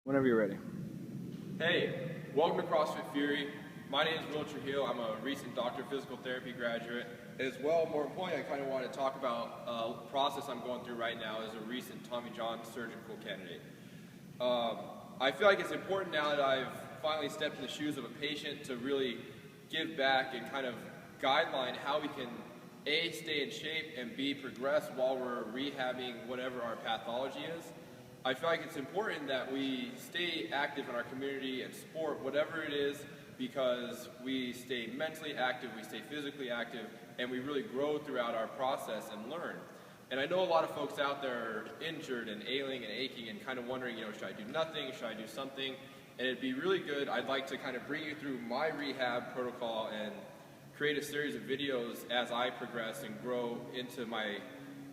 Whenever you're ready. Hey, welcome to CrossFit Fury. My name is Will Trujillo. I'm a recent Doctor of Physical Therapy graduate. As well, more importantly, I kind of want to talk about a process I'm going through right now as a recent Tommy John surgical candidate. I feel like it's important now that I've finally stepped in the shoes of a patient to really give back and kind of guideline how we can A, stay in shape, and B, progress while we're rehabbing whatever our pathology is. I feel like it's important that we stay active in our community and sport, whatever it is, because we stay mentally active, we stay physically active, and we really grow throughout our process and learn. And I know a lot of folks out there are injured and ailing and aching and kind of wondering, should I do nothing, should I do something? And it'd be really good, I'd like to kind of bring you through my rehab protocol and create a series of videos as I progress and grow into my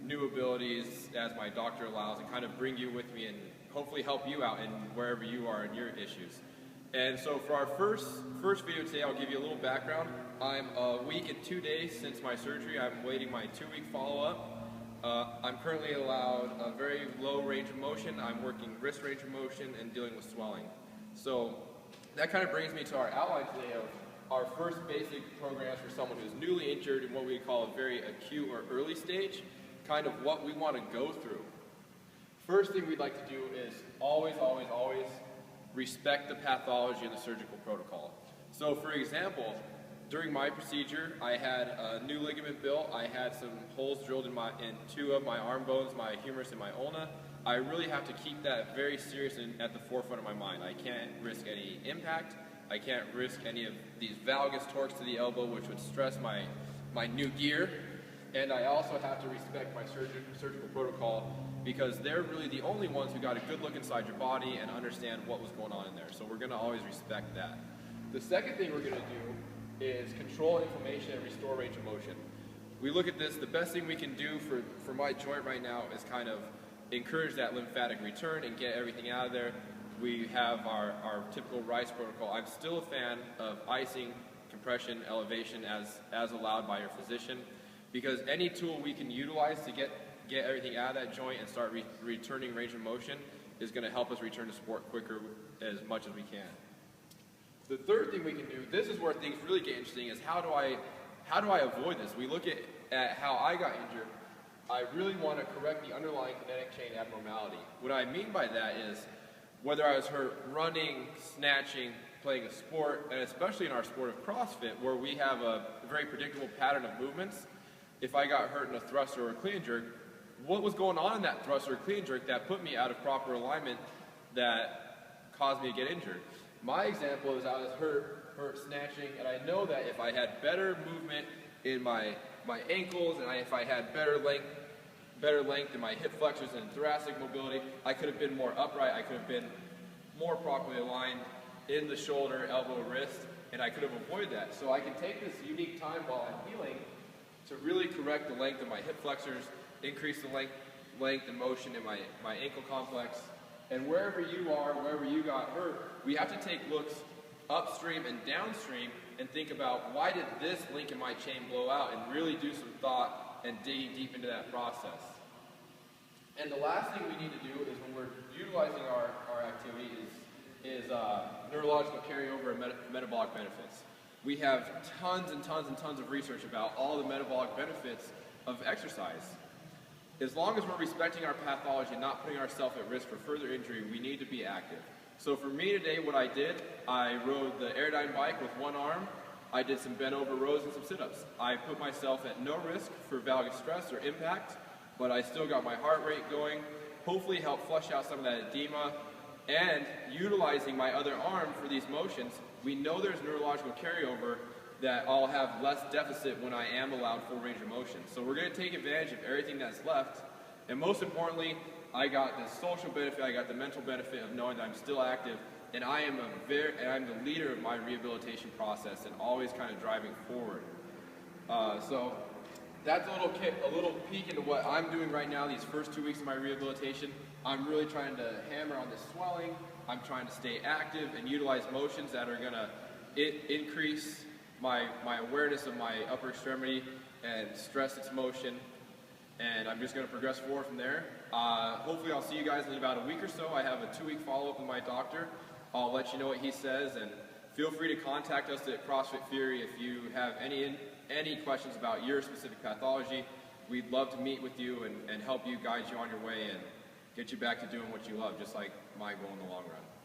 new abilities as my doctor allows, and kind of bring you with me and hopefully help you out in wherever you are in your issues. And so for our first video today, I'll give you a little background. I'm a week and 2 days since my surgery. I'm waiting my 2-week follow-up. I'm currently allowed a very low range of motion. I'm working wrist range of motion and dealing with swelling. So that kind of brings me to our outline today of our first basic programs for someone who's newly injured in what we call a very acute or early stage, kind of what we want to go through. First thing we'd like to do is always respect the pathology of the surgical protocol. So for example, during my procedure, I had a new ligament built. I had some holes drilled in two of my arm bones, my humerus and my ulna. I really have to keep that very serious and at the forefront of my mind. I can't risk any impact. I can't risk any of these valgus torques to the elbow, which would stress my new gear. And I also have to respect my surgical protocol, because they're really the only ones who got a good look inside your body and understand what was going on in there. So we're going to always respect that. The second thing we're going to do is control inflammation and restore range of motion. We look at this, the best thing we can do for my joint right now is kind of encourage that lymphatic return and get everything out of there. We have our typical RICE protocol. I'm still a fan of icing, compression, elevation as allowed by your physician, because any tool we can utilize to get everything out of that joint and start returning range of motion is going to help us return to sport quicker as much as we can. The third thing we can do, this is where things really get interesting, is how do I avoid this? We look at how I got injured. I really want to correct the underlying kinetic chain abnormality. What I mean by that is whether I was hurt running, snatching, playing a sport, and especially in our sport of CrossFit, where we have a very predictable pattern of movements. If I got hurt in a thrust or a clean jerk, what was going on in that thrust or clean jerk that put me out of proper alignment that caused me to get injured? My example is I was hurt snatching, and I know that if I had better movement in my ankles, and if I had better length in my hip flexors and thoracic mobility, I could have been more upright, I could have been more properly aligned in the shoulder, elbow, wrist, and I could have avoided that. So I can take this unique time while I'm healing to really correct the length of my hip flexors, increase the length and motion in my ankle complex. And wherever you are, wherever you got hurt, we have to take looks upstream and downstream and think about, why did this link in my chain blow out, and really do some thought and digging deep into that process. And the last thing we need to do is, when we're utilizing our activity, is neurological carryover and metabolic benefits. We have tons and tons and tons of research about all the metabolic benefits of exercise. As long as we're respecting our pathology and not putting ourselves at risk for further injury, we need to be active. So for me today, what I did, I rode the Airdyne bike with one arm. I did some bent over rows and some sit-ups. I put myself at no risk for valgus stress or impact, but I still got my heart rate going, hopefully help flush out some of that edema, and utilizing my other arm for these motions. We know there's neurological carryover, that I'll have less deficit when I am allowed full range of motion. So we're going to take advantage of everything that's left. And most importantly, I got the social benefit, I got the mental benefit of knowing that I'm still active, and I'm the leader of my rehabilitation process and always kind of driving forward. So that's a little peek into what I'm doing right now, these first 2 weeks of my rehabilitation. I'm really trying to hammer on this swelling. I'm trying to stay active and utilize motions that are going to increase my awareness of my upper extremity and stress its motion. and I'm just going to progress forward from there. Hopefully I'll see you guys in about a week or so. I have a 2-week follow-up with my doctor. I'll let you know what he says, and feel free to contact us at CrossFit Fury if you have any questions about your specific pathology. We'd love to meet with you and help you, guide you on your way, and get you back to doing what you love, just like my goal in the long run.